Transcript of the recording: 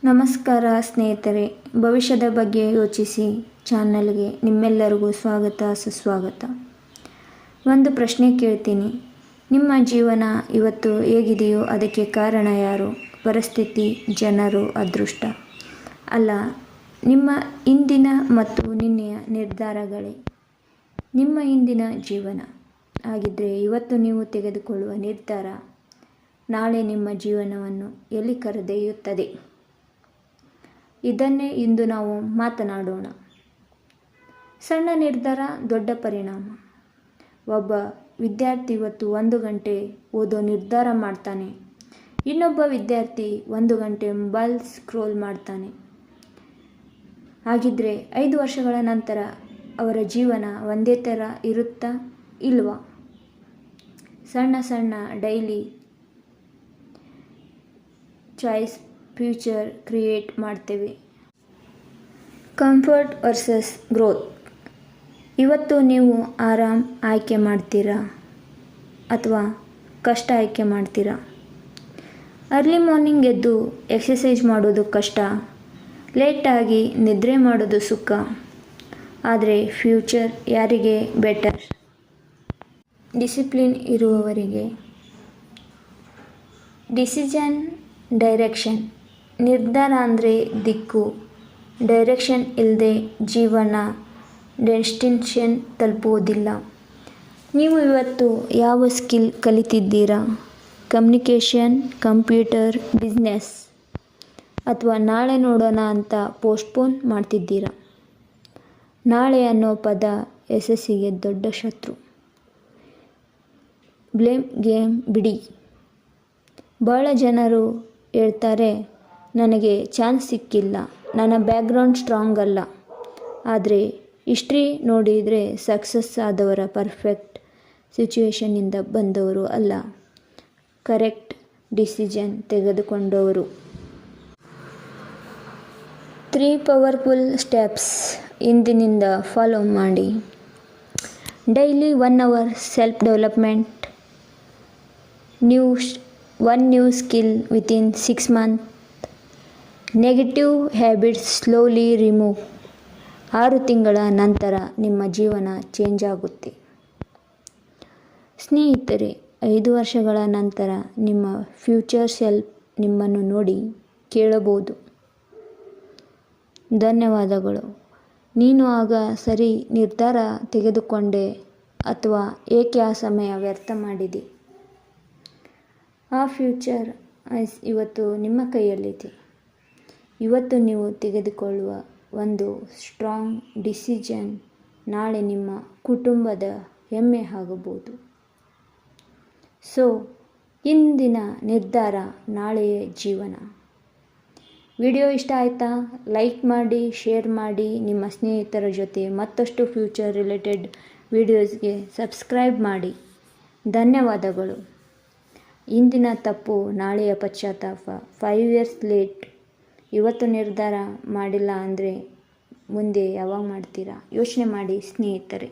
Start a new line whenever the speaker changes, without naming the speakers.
ನಮಸ್ಕಾರ ಸ್ನೇಹಿತರೆ, ಭವಿಷ್ಯದ ಬಗ್ಗೆ ಯೋಚಿಸಿ ಚಾನಲ್ಗೆ ನಿಮ್ಮೆಲ್ಲರಿಗೂ ಸ್ವಾಗತ ಸುಸ್ವಾಗತ. ಒಂದು ಪ್ರಶ್ನೆ ಕೇಳ್ತೀನಿ. ನಿಮ್ಮ ಜೀವನ ಇವತ್ತು ಹೇಗಿದೆಯೋ ಅದಕ್ಕೆ ಕಾರಣ ಯಾರು? ಪರಿಸ್ಥಿತಿ, ಜನರು, ಅದೃಷ್ಟ? ಅಲ್ಲ, ನಿಮ್ಮ ಇಂದಿನ ಮತ್ತು ನಿನ್ನೆಯ ನಿರ್ಧಾರಗಳೇ ನಿಮ್ಮ ಇಂದಿನ ಜೀವನ. ಹಾಗಿದ್ದರೆ ಇವತ್ತು ನೀವು ತೆಗೆದುಕೊಳ್ಳುವ ನಿರ್ಧಾರ ನಾಳೆ ನಿಮ್ಮ ಜೀವನವನ್ನು ಎಲ್ಲಿ ಕರೆದೊಯ್ಯುತ್ತದೆ? ಇದನ್ನೇ ಇಂದು ನಾವು ಮಾತನಾಡೋಣ. ಸಣ್ಣ ನಿರ್ಧಾರ, ದೊಡ್ಡ ಪರಿಣಾಮ. ಒಬ್ಬ ವಿದ್ಯಾರ್ಥಿ ಇವತ್ತು 1 ಗಂಟೆ ಓದೋ ನಿರ್ಧಾರ ಮಾಡ್ತಾನೆ. ಇನ್ನೊಬ್ಬ ವಿದ್ಯಾರ್ಥಿ 1 ಗಂಟೆ ಮೊಬೈಲ್ ಸ್ಕ್ರೋಲ್ ಮಾಡ್ತಾನೆ. ಹಾಗಿದ್ರೆ 5 ವರ್ಷಗಳ ನಂತರ ಅವರ ಜೀವನ ಒಂದೇ ಥರ ಇರುತ್ತಾ ಇಲ್ವಾ? ಸಣ್ಣ ಡೈಲಿ ಚಾಯ್ಸ್ ಫ್ಯೂಚರ್ ಕ್ರಿಯೇಟ್ ಮಾಡ್ತೇವೆ. Comfort versus growth. ಇವತ್ತು ನೀವು ಆರಾಮ್ ಆಯ್ಕೆ ಮಾಡ್ತೀರಾ ಅಥವಾ ಕಷ್ಟ ಆಯ್ಕೆ ಮಾಡ್ತೀರಾ? ಅರ್ಲಿ ಮಾರ್ನಿಂಗ್ ಎದ್ದು ಎಕ್ಸಸೈಸ್ ಮಾಡೋದು ಕಷ್ಟ, ಲೇಟಾಗಿ ನಿದ್ರೆ ಮಾಡೋದು ಸುಖ. ಆದರೆ ಫ್ಯೂಚರ್ ಯಾರಿಗೆ ಬೆಟರ್? ಡಿಸಿಪ್ಲಿನ್ ಇರುವವರಿಗೆ. Decision, direction. ನಿರ್ಧಾರ ಅಂದರೆ ದಿಕ್ಕು. ಡೈರೆಕ್ಷನ್ ಇಲ್ಲದೆ ಜೀವನ ಡೆಸ್ಟಿನೇಷನ್ ತಲುಪುವುದಿಲ್ಲ. ನೀವು ಇವತ್ತು ಯಾವ ಸ್ಕಿಲ್ ಕಲಿತಿದ್ದೀರಾ? ಕಮ್ಯುನಿಕೇಷನ್, ಕಂಪ್ಯೂಟರ್, ಬಿಸ್ನೆಸ್, ಅಥವಾ ನಾಳೆ ನೋಡೋಣ ಅಂತ ಪೋಸ್ಟ್ಪೋನ್ ಮಾಡ್ತಿದ್ದೀರಾ? ನಾಳೆ ಅನ್ನೋ ಪದ ಯಶಸ್ಸಿಗೆ ದೊಡ್ಡ ಶತ್ರು. ಬ್ಲೇಮ್ ಗೇಮ್ ಬಿಡಿ. ಬಹಳ ಜನರು ಹೇಳ್ತಾರೆ, ನನಗೆ ಚಾನ್ಸ್ ಸಿಕ್ಕಿಲ್ಲ, ನನ್ನ ಬ್ಯಾಕ್ಗ್ರೌಂಡ್ ಸ್ಟ್ರಾಂಗ್ ಅಲ್ಲ. ಆದರೆ ಹಿಸ್ಟ್ರಿ ನೋಡಿದರೆ ಸಕ್ಸಸ್ ಆದವರ ಪರ್ಫೆಕ್ಟ್ ಸಿಚುವೇಶನ್ನಿಂದ ಬಂದವರು ಅಲ್ಲ, ಕರೆಕ್ಟ್ ಡಿಸಿಷನ್ ತೆಗೆದುಕೊಂಡವರು. 3 ಪವರ್ಫುಲ್ ಸ್ಟೆಪ್ಸ್ ಇಂದಿನಿಂದ ಫಾಲೋ ಮಾಡಿ. Daily 1 hour self development. One new skill within 6 months. Negative habits slowly remove. 6 ತಿಂಗಳ ನಂತರ ನಿಮ್ಮ ಜೀವನ ಚೇಂಜ್ ಆಗುತ್ತೆ. ಸ್ನೇಹಿತರೆ, 5 ವರ್ಷಗಳ ನಂತರ ನಿಮ್ಮ ಫ್ಯೂಚರ್ ಸೆಲ್ಫ್ ನಿಮ್ಮನ್ನು ನೋಡಿ ಕೇಳಬಹುದು, ಧನ್ಯವಾದಗಳು, ನೀನು ಆಗ ಸರಿ ನಿರ್ಧಾರ ತೆಗೆದುಕೊಂಡೆ ಅಥವಾ ಏಕೆ ಆ ಸಮಯ ವ್ಯರ್ಥ ಮಾಡಿದೆ? ಆ ಫ್ಯೂಚರ್ ಇವತ್ತು ನಿಮ್ಮ ಕೈಯಲ್ಲಿದೆ. ಇವತ್ತು ನೀವು ತೆಗೆದುಕೊಳ್ಳುವ ಒಂದು ಸ್ಟ್ರಾಂಗ್ ಡಿಸಿಷನ್ ನಾಳೆ ನಿಮ್ಮ ಕುಟುಂಬದ ಹೆಮ್ಮೆ ಆಗಬಹುದು. ಸೊ, ಇಂದಿನ ನಿರ್ಧಾರ ನಾಳೆಯ ಜೀವನ. ವಿಡಿಯೋ ಇಷ್ಟ ಆಯಿತಾ? ಲೈಕ್ ಮಾಡಿ, ಶೇರ್ ಮಾಡಿ. ನಿಮ್ಮ ಸ್ನೇಹಿತರ ಜೊತೆ ಮತ್ತಷ್ಟು ಫ್ಯೂಚರ್ ರಿಲೇಟೆಡ್ ವಿಡಿಯೋಸ್ಗೆ ಸಬ್ಸ್ಕ್ರೈಬ್ ಮಾಡಿ. ಧನ್ಯವಾದಗಳು. ಇಂದಿನ ತಪ್ಪು ನಾಳೆಯ ಪಶ್ಚಾತ್ತಾಪ. 5 years ಲೇಟ್. ಇವತ್ತು ನಿರ್ಧಾರ ಮಾಡಿಲ್ಲ ಅಂದರೆ ಮುಂದೆ ಯಾವಾಗ ಮಾಡ್ತೀರಾ? ಯೋಚನೆ ಮಾಡಿ ಸ್ನೇಹಿತರೆ.